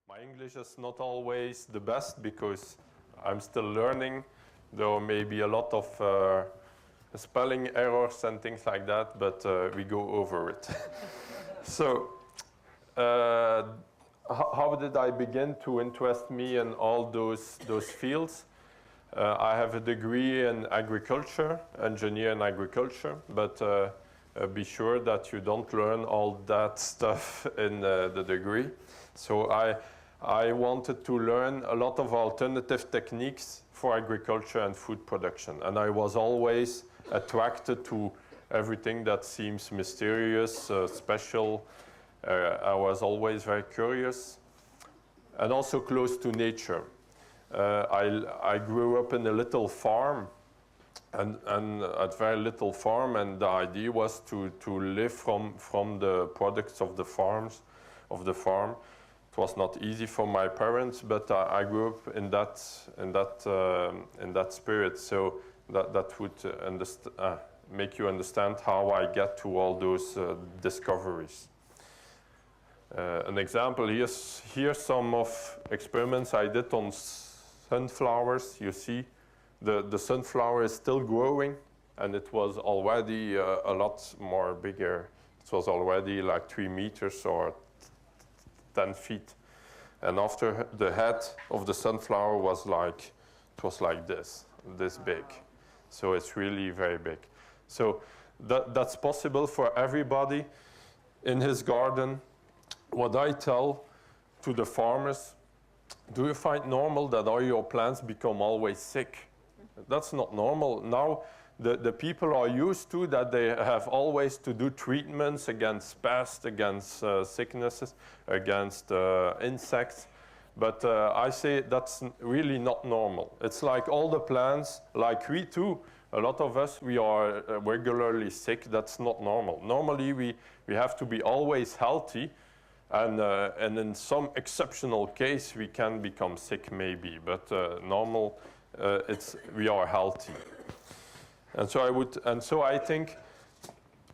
My English is not always the best because I'm still learning. There may be a lot of spelling errors and things like that, but we go over it. So, how did I begin to interest me in all those fields? I have a degree in agriculture, engineer in agriculture, but be sure that you don't learn all that stuff in the degree. So I wanted to learn a lot of alternative techniques for agriculture and food production. And I was always attracted to everything that seems mysterious, special. I was always very curious and also close to nature. I grew up in a little farm, and a very little farm, and the idea was to live from the products of the farm. It was not easy for my parents, but I grew up in that spirit. So that would make you understand how I get to all those discoveries. An example, here's some of experiments I did on sunflowers. You see, the sunflower is still growing, and it was already a lot more bigger. It was already like 3 meters or 10 feet. And after the head of the sunflower was like this big. So it's really very big. So that's possible for everybody in his garden. What I tell to the farmers, do you find normal that all your plants become always sick? That's not normal. Now the people are used to that they have always to do treatments against pests, against sicknesses, against insects. But I say that's really not normal. It's like all the plants, like we too, a lot of us, we are regularly sick. That's not normal. Normally we have to be always healthy. And in some exceptional case, we can become sick maybe, but normal, we are healthy. And so I think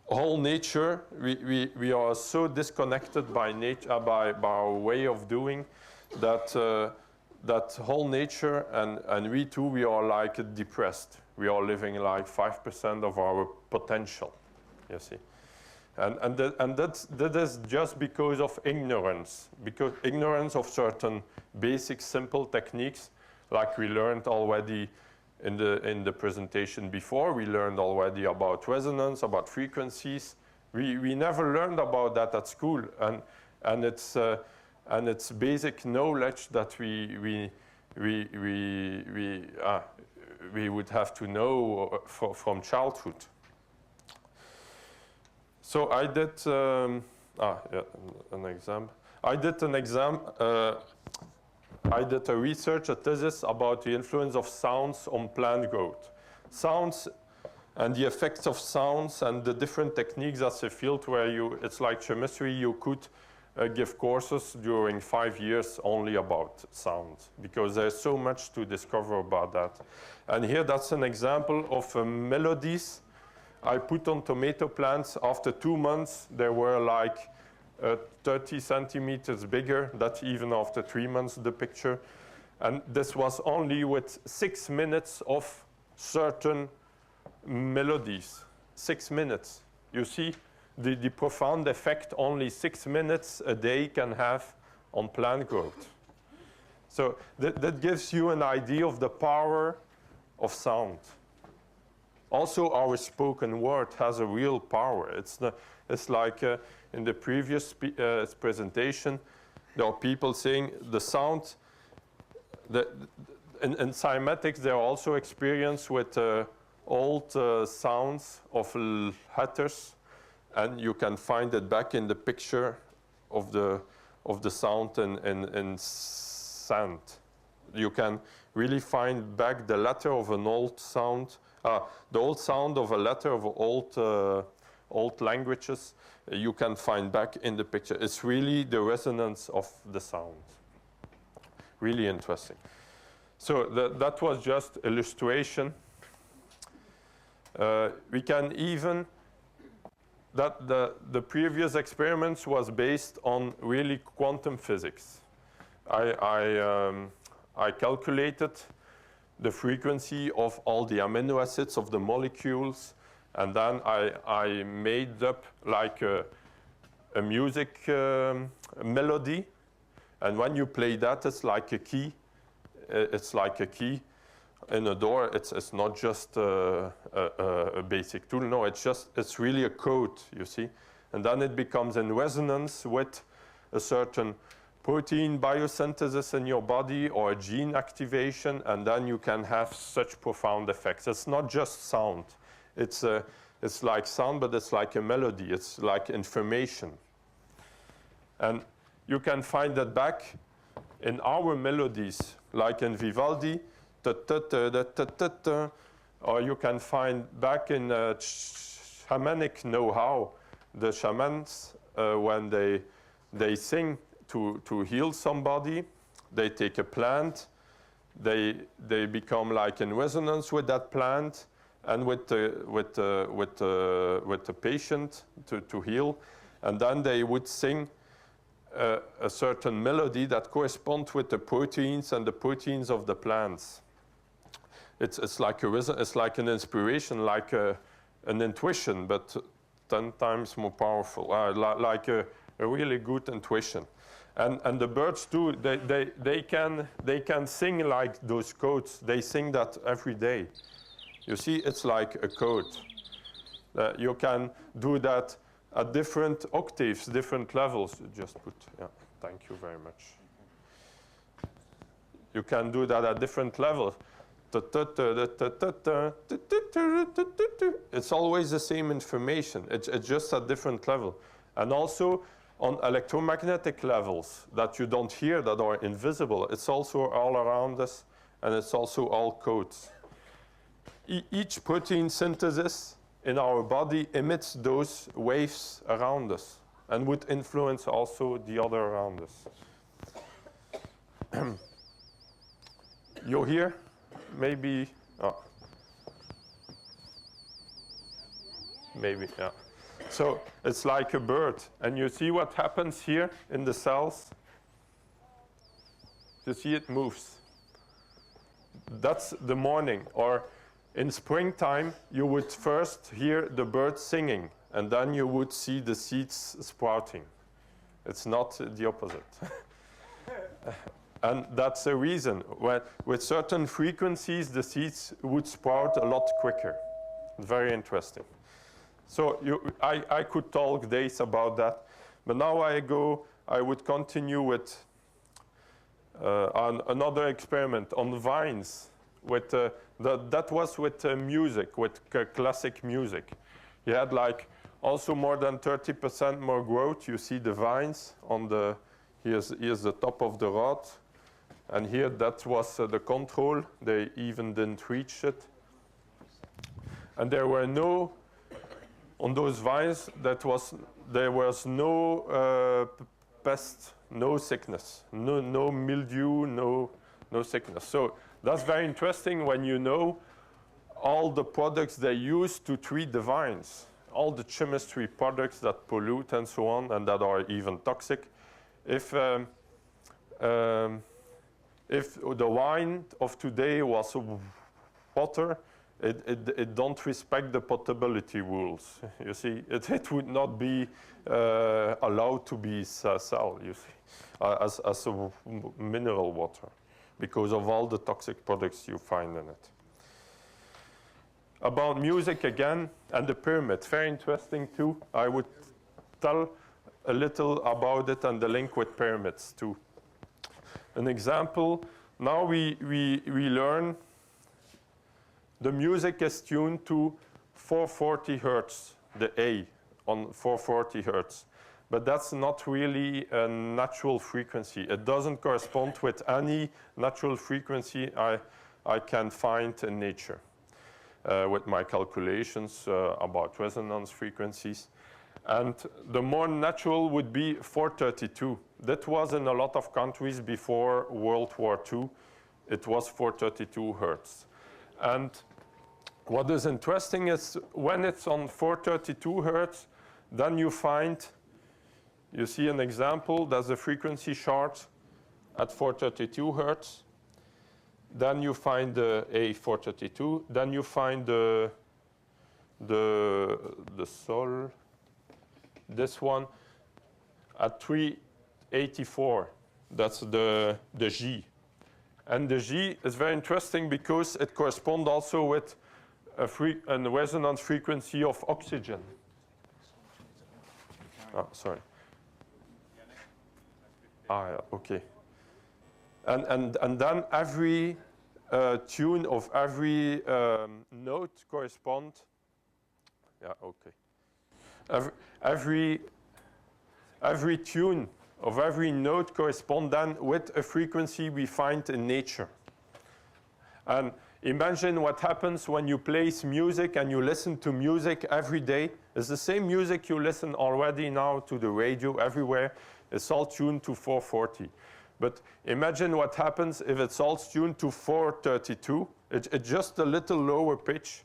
whole nature, we are so disconnected by nature, by our way of doing, that whole nature, and we too, we are like depressed. We are living like 5% of our potential, you see. And that is just because of ignorance of certain basic simple techniques, like we learned already in the presentation before. We learned already about resonance, about frequencies. We never learned about that at school, and it's basic knowledge that we would have to know from childhood. So I did an exam. I did a research, a thesis about the influence of sounds on plant growth. Sounds and the effects of sounds and the different techniques as a field where it's like chemistry, you could give courses during 5 years only about sound, because there's so much to discover about that. And here that's an example of melodies I put on tomato plants. After 2 months, they were like 30 centimeters bigger. That's even after 3 months, the picture. And this was only with 6 minutes of certain melodies. 6 minutes. You see the profound effect only 6 minutes a day can have on plant growth. So that gives you an idea of the power of sound. Also, our spoken word has a real power. It's like in the previous presentation, there are people saying the sound, in cymatics, they are also experienced with old sounds of letters, and you can find it back in the picture of the sound in sand. You can really find back the letter of an old sound. The old sound of a letter of old languages, you can find back in the picture. It's really the resonance of the sound. Really interesting. So that was just illustration. We can even, the previous experiments was based on really quantum physics. I calculated the frequency of all the amino acids of the molecules, and then I made up like a music melody, and when you play that, it's like a key. It's like a key in a door. It's not just a basic tool. No, it's really a code, you see, and then it becomes in resonance with a certain protein biosynthesis in your body or a gene activation, and then you can have such profound effects. It's not just sound. It's like sound, but it's like a melody. It's like information. And you can find that back in our melodies, like in Vivaldi, or you can find back in shamanic know-how, the shamans, when they sing to heal somebody, they take a plant, they become like in resonance with that plant and with the patient to heal, and then they would sing a certain melody that corresponds with the proteins and the proteins of the plants. It's like it's like an inspiration, like an intuition, but 10 times more powerful, like a really good intuition. And the birds too, they can sing like those codes. They sing that every day. You see, it's like a code. You can do that at different octaves, different levels. Just put, yeah, thank you very much. You can do that at different levels. It's always the same information. It's just at different level. And also, on electromagnetic levels that you don't hear, that are invisible, it's also all around us, and it's also all codes. Each protein synthesis in our body emits those waves around us and would influence also the other around us. You hear? Maybe, maybe, yeah. So it's like a bird, and you see what happens here in the cells? You see it moves. That's the morning, or in springtime, you would first hear the birds singing, and then you would see the seeds sprouting. It's not the opposite. And that's the reason. With certain frequencies, the seeds would sprout a lot quicker. Very interesting. So I could talk days about that, but now I would continue with another experiment on vines. That was with music, with classic music. You had like also more than 30% more growth. You see the vines on the, here's the top of the rod, and here that was the control. They even didn't reach it. And there were no, on those vines, there was no pest, no sickness, no mildew, no sickness. So that's very interesting when you know all the products they use to treat the vines, all the chemistry products that pollute and so on, and that are even toxic. If the wine of today was water, it don't respect the potability rules. You see, it would not be allowed to be sold, you see, as a mineral water, because of all the toxic products you find in it. About music again, and the pyramid, very interesting too. I would tell a little about it and the link with pyramids too. An example, now we learn the music is tuned to 440 hertz, the A on 440 hertz. But that's not really a natural frequency. It doesn't correspond with any natural frequency I can find in nature with my calculations about resonance frequencies. And the more natural would be 432. That was in a lot of countries before World War II. It was 432 hertz. And what is interesting is when it's on 432 hertz, then you see an example, that's a frequency chart at 432 hertz. Then you find the A432. Then you find the Sol, this one, at 384. That's the G. And the G is very interesting because it corresponds also with a resonance frequency of oxygen. Oh, sorry. Ah, yeah, okay. And then every tune of every note corresponds. Yeah, okay. Every tune of every note corresponds then with a frequency we find in nature. And imagine what happens when you play music and you listen to music every day. It's the same music you listen already now to the radio everywhere. It's all tuned to 440. But imagine what happens if it's all tuned to 432. It's just a little lower pitch.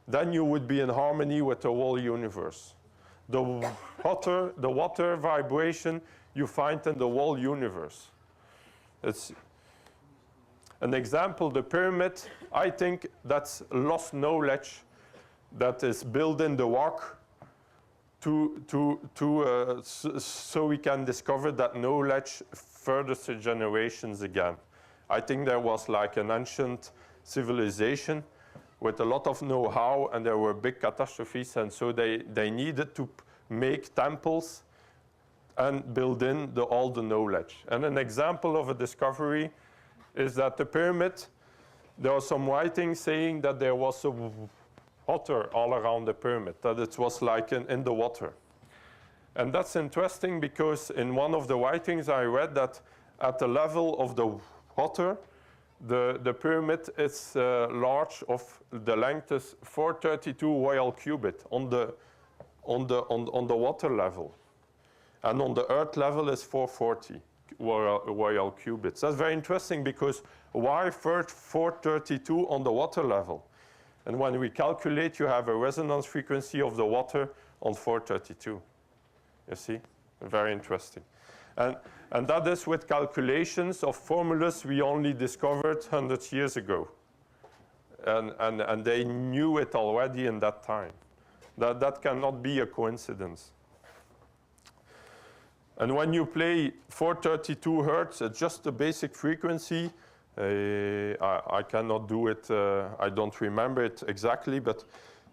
Then you would be in harmony with the whole universe. The water vibration you find in the whole universe. It's an example, the pyramid. I think that's lost knowledge that is built in the rock so we can discover that knowledge further generations again. I think there was like an ancient civilization with a lot of know-how, and there were big catastrophes, and so they needed to make temples and build in all the knowledge. And an example of a discovery is that the pyramid, there are some writings saying that there was a water all around the pyramid, that it was like in the water. And that's interesting because in one of the writings I read that at the level of the water, the pyramid is large, of the length is 432 royal cubit on the water level. And on the earth level is 440 royal cubits. That's very interesting because why 432 on the water level? And when we calculate, you have a resonance frequency of the water on 432. You see? Very interesting. And that is with calculations of formulas we only discovered 100 years ago. And they knew it already in that time. That cannot be a coincidence. And when you play 432 hertz, it's just a basic frequency. I cannot do it, I don't remember it exactly, but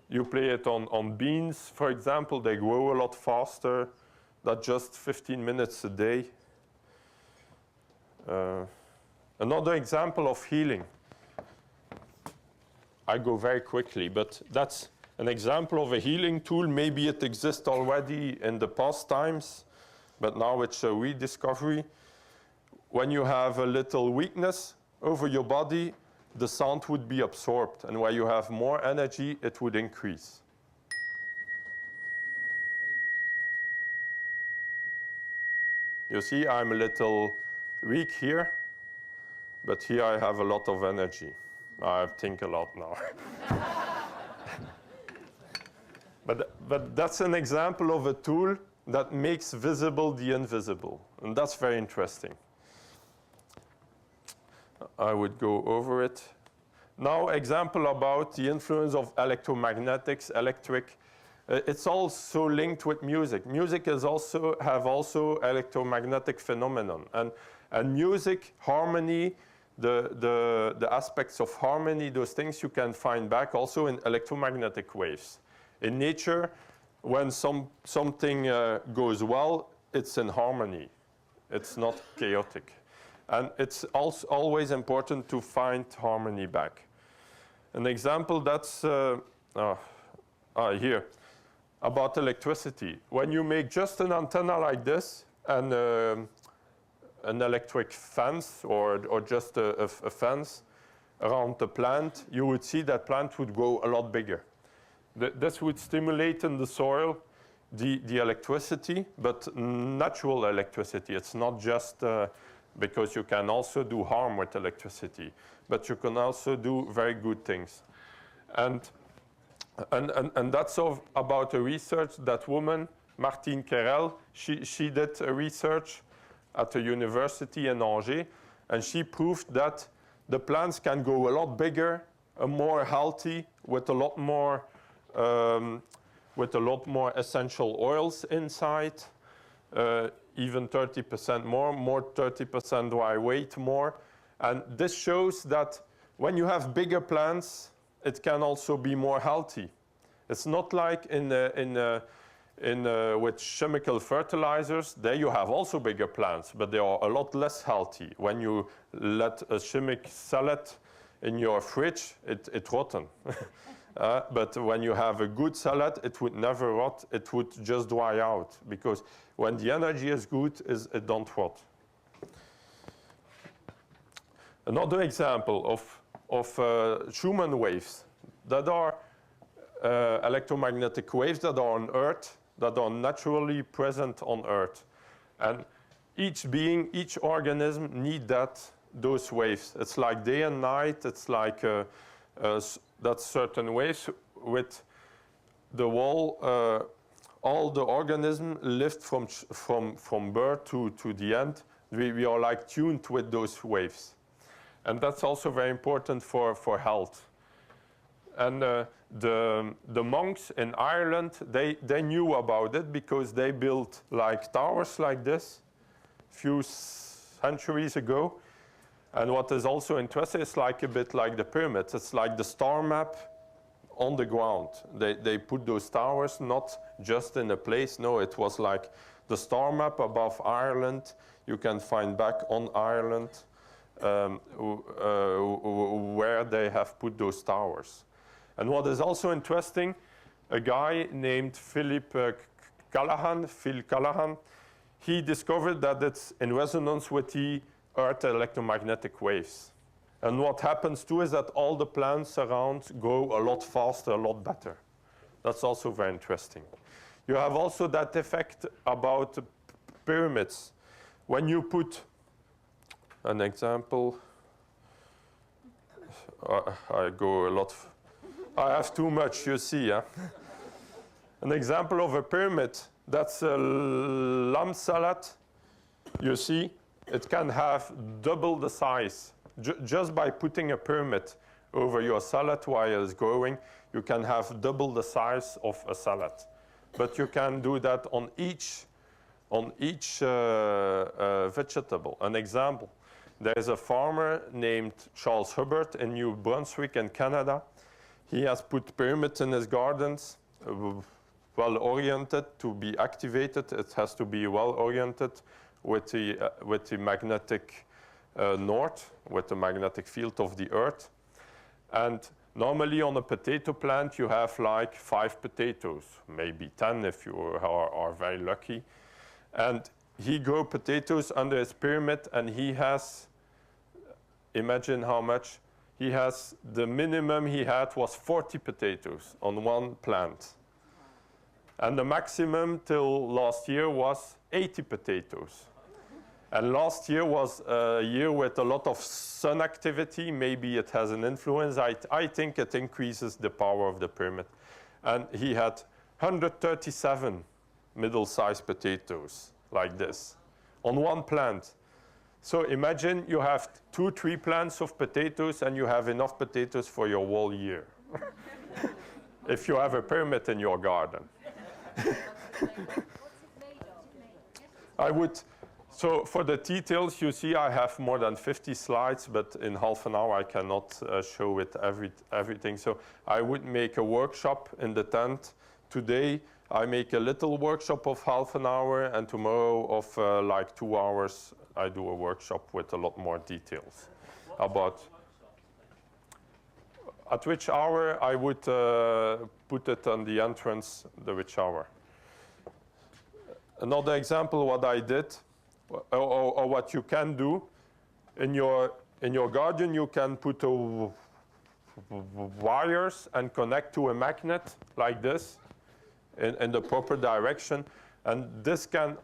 you play it on beans, for example, they grow a lot faster than just 15 minutes a day. Another example of healing. I go very quickly, but that's an example of a healing tool. Maybe it exists already in the past times, but now it's a rediscovery. When you have a little weakness over your body, the sound would be absorbed, and where you have more energy, it would increase. You see, I'm a little weak here, but here I have a lot of energy. I think a lot now. But that's an example of a tool that makes visible the invisible, and that's very interesting. I would go over it. Now, example about the influence of electromagnetics, electric. It's also linked with music. Music is also electromagnetic phenomenon, and music, harmony, the aspects of harmony, those things you can find back also in electromagnetic waves. In nature, when something goes well, it's in harmony. It's not chaotic. And it's also always important to find harmony back. An example that's here, about electricity. When you make just an antenna like this and an electric fence or just a fence around the plant, you would see that plant would grow a lot bigger. This would stimulate in the soil the electricity, but natural electricity. It's not just because you can also do harm with electricity, but you can also do very good things. And that's about a research, that woman, Martine Querelle, she did a research at a university in Angers, and she proved that the plants can go a lot bigger, more healthy, with a lot more essential oils inside, even 30% more 30% dry weight more. And this shows that when you have bigger plants, it can also be more healthy. It's not like with chemical fertilizers. There you have also bigger plants, but they are a lot less healthy. When you let a chemical salad in your fridge, it rotten. But when you have a good salad, it would never rot. It would just dry out, because when the energy is good, it don't rot. Another example of Schumann waves that are electromagnetic waves that are on Earth, that are naturally present on Earth. And each being, each organism need those waves. It's like day and night. It's like that certain waves with the wall. All the organisms lived from birth to the end. We are like tuned with those waves. And that's also very important for health. And the monks in Ireland, they knew about it because they built like towers like this a few centuries ago. And what is also interesting is like a bit like the pyramids. It's like the star map on the ground. They put those towers not just in a place. No, it was like the star map above Ireland. You can find back on Ireland where they have put those towers. And what is also interesting, a guy named Phil Callahan, he discovered that it's in resonance with the Earth electromagnetic waves. And what happens too is that all the plants around go a lot faster, a lot better. That's also very interesting. You have also that effect about pyramids. When you put an example, I go a lot. I have too much, you see. An example of a pyramid, that's a lamb salad. You see, it can have double the size. Just by putting a pyramid over your salad while it's growing, you can have double the size of a salad. But you can do that on each vegetable. An example, there's a farmer named Charles Hubbard in New Brunswick in Canada. He has put pyramids in his gardens, well oriented to be activated. It has to be well oriented with the magnetic north, with the magnetic field of the Earth. And normally on a potato plant, you have like 5 potatoes, maybe 10 if you are very lucky. And he grew potatoes under his pyramid, and he has, imagine how much, he has, the minimum he had was 40 potatoes on one plant. And the maximum till last year was 80 potatoes. And last year was a year with a lot of sun activity. Maybe it has an influence. I think it increases the power of the pyramid. And he had 137 middle-sized potatoes like this on one plant. So imagine you have 2-3 plants of potatoes and you have enough potatoes for your whole year. If you have a pyramid in your garden. I would, so for the details, you see I have more than 50 slides, but in half an hour I cannot show it everything. So I would make a workshop in the tent. Today I make a little workshop of half an hour, and tomorrow of like 2 hours I do a workshop with a lot more details about at which hour I would put it on the entrance, the which hour. Another example what I did, or what you can do, in your garden you can put wires and connect to a magnet like this in the proper direction, and this can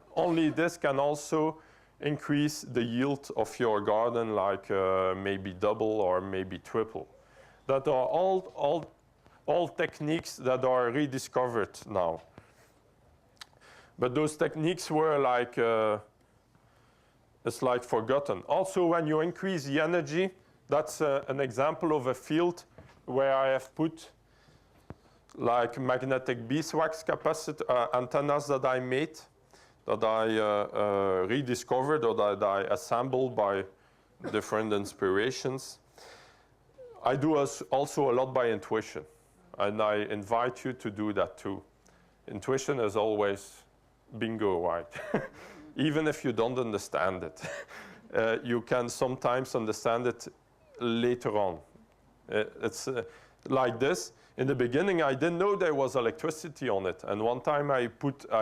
also increase the yield of your garden, like maybe double or maybe triple. That are all techniques that are rediscovered now. But those techniques were like is like forgotten. Also, when you increase the energy, that's an example of a field where I have put like magnetic beeswax capacitor antennas that I made, that I rediscovered or that I assembled by different inspirations. I do also a lot by intuition, and I invite you to do that too. Intuition is always bingo right. Even if you don't understand it, you can sometimes understand it later on. It's like this. In the beginning, I didn't know there was electricity on it. And one time I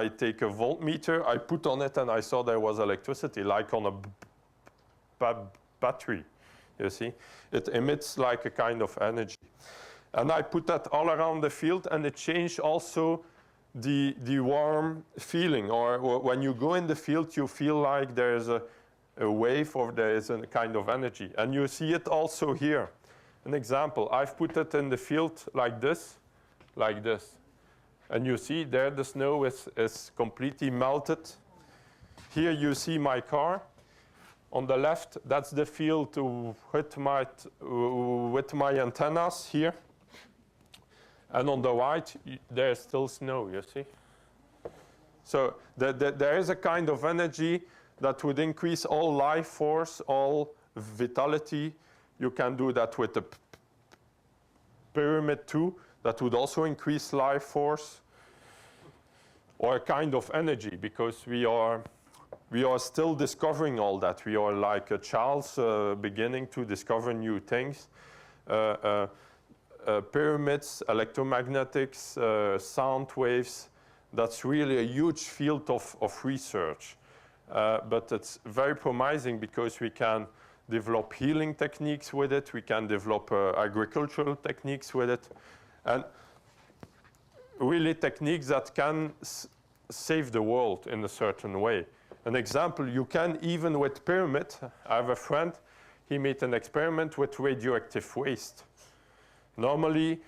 take a voltmeter, I put on it, and I saw there was electricity, like on a battery, you see. It emits like a kind of energy. And I put that all around the field, and it changed also the warm feeling. Or when you go in the field, you feel like there's a wave or there is a kind of energy. And you see it also here. An example, I've put it in the field like this. And you see there the snow is completely melted. Here you see my car. On the left, that's the field with my antennas here. And on the right, there's still snow, you see. So there is a kind of energy that would increase all life force, all vitality. You can do that with the pyramid too. That would also increase life force, or a kind of energy, because we are still discovering all that. We are like a child's beginning to discover new things. Pyramids, electromagnetics, sound waves, that's really a huge field of research. But it's very promising because we can develop healing techniques with it. We can develop agricultural techniques with it. And really techniques that can save the world in a certain way. An example, you can even with pyramid, I have a friend, he made an experiment with radioactive waste. Normally,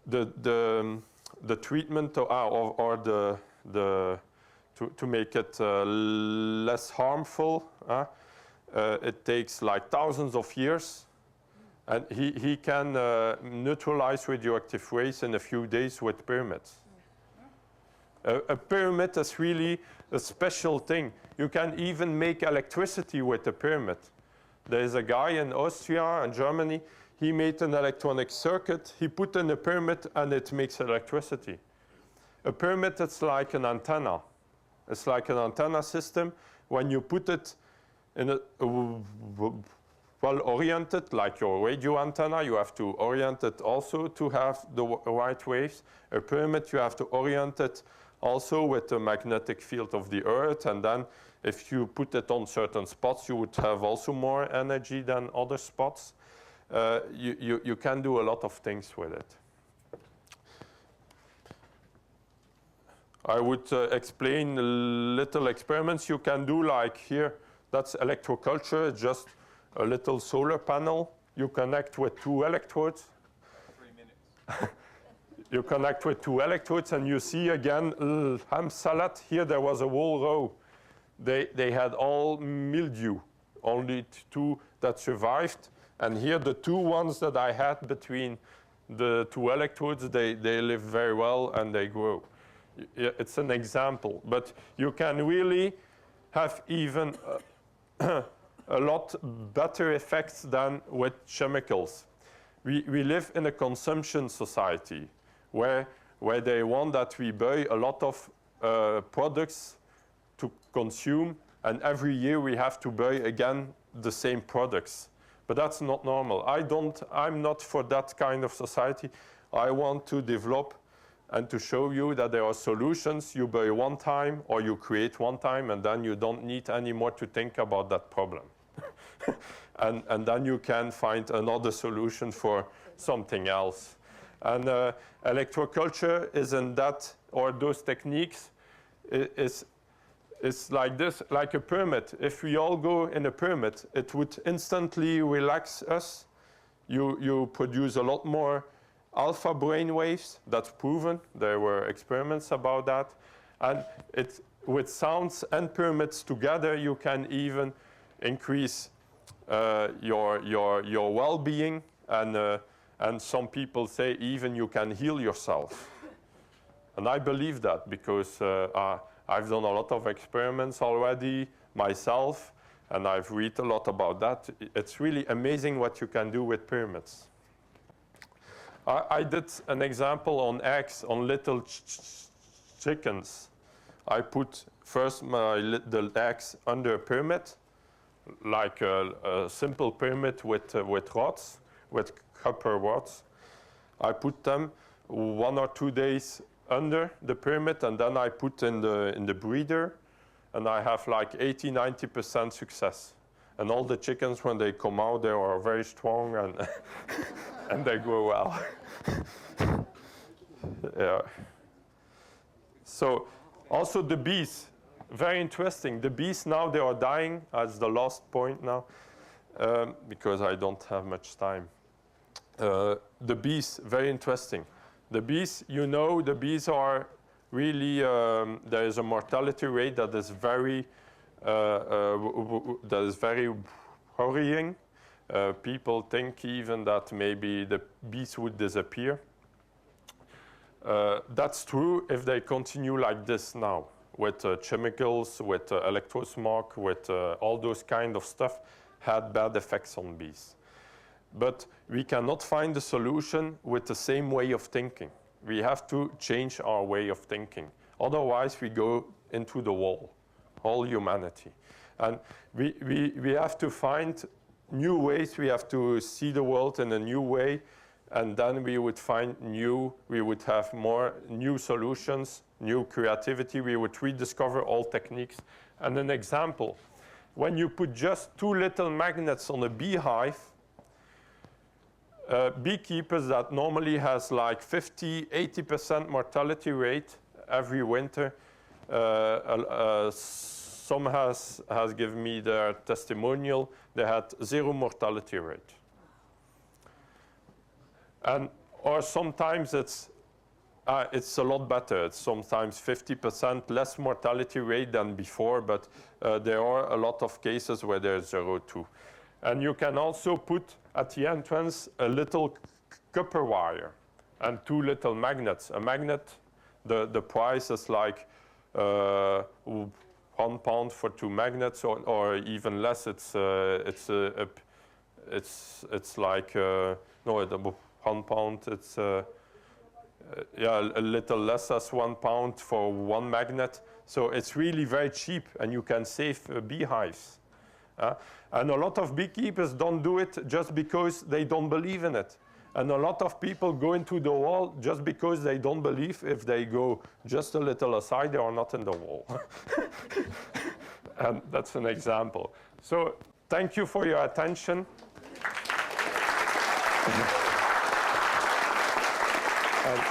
the treatment to make it less harmful, it takes like thousands of years, and he can neutralize radioactive waste in a few days with pyramids. A pyramid is really a special thing. You can even make electricity with a pyramid. There is a guy in Austria and Germany, he made an electronic circuit, he put in a pyramid and it makes electricity. A pyramid, it's like an antenna. It's like an antenna system. When you put it in a well-oriented, like your radio antenna, you have to orient it also to have the right waves. A pyramid, you have to orient it also with the magnetic field of the Earth, and then if you put it on certain spots, you would have also more energy than other spots. You can do a lot of things with it. I would explain little experiments you can do, like here. That's electroculture. It's just a little solar panel. You connect with 2 electrodes. 3 minutes. You connect with 2 electrodes, and you see again ham salad. Here there was a whole row. They had all mildew, only 2 that survived. And here the 2 ones that I had between the 2 electrodes, they live very well and they grow. It's an example, but you can really have even a lot better effects than with chemicals. We live in a consumption society where they want that we buy a lot of products to consume, and every year we have to buy again the same products. But that's not normal. I'm not for that kind of society. I want to develop and to show you that there are solutions you buy one time or you create one time, and then you don't need anymore to think about that problem. and then you can find another solution for something else. And electroculture is in that, or those techniques, is like this, like a pyramid. If we all go in a pyramid, it would instantly relax us. You produce a lot more alpha brain waves. That's proven. There were experiments about that. And with sounds and pyramids together, you can even increase your well-being, and some people say even you can heal yourself. And I believe that because I've done a lot of experiments already myself, and I've read a lot about that. It's really amazing what you can do with pyramids. I did an example on eggs, on little chickens. I put first the eggs under a pyramid, like a simple pyramid with rods, with copper rods. I put them 1 or 2 days under the pyramid, and then I put in the breeder, and I have like 80–90% success. And all the chickens, when they come out, they are very strong and and they grow well. Yeah. So also the bees, very interesting. The bees now, they are dying, as the last point now, because I don't have much time. The bees, very interesting. The bees, you know, the bees are really, there is a mortality rate that is very worrying. People think even that maybe the bees would disappear. That's true if they continue like this now, with chemicals, with electrosmog, with all those kind of stuff, had bad effects on bees. But we cannot find a solution with the same way of thinking. We have to change our way of thinking. Otherwise, we go into the wall, all humanity. And we have to find new ways. We have to see the world in a new way. And then we would we would have more new solutions, new creativity. We would rediscover all techniques. And an example, when you put just 2 little magnets on a beehive, beekeepers that normally has like 50–80% mortality rate every winter, some has given me their testimonial, they had 0 mortality rate. Or sometimes it's a lot better. It's sometimes 50% less mortality rate than before, but there are a lot of cases where there's 0 too. And you can also put at the entrance a little copper wire and 2 little magnets. A magnet, the price is like £1 for 2 magnets, or even less. It's like no, £1. It's yeah, a little less as £1 for 1 magnet. So it's really very cheap, and you can save beehives. And a lot of beekeepers don't do it just because they don't believe in it. And a lot of people go into the wall just because they don't believe if they go just a little aside, they are not in the wall. And that's an example. So thank you for your attention. And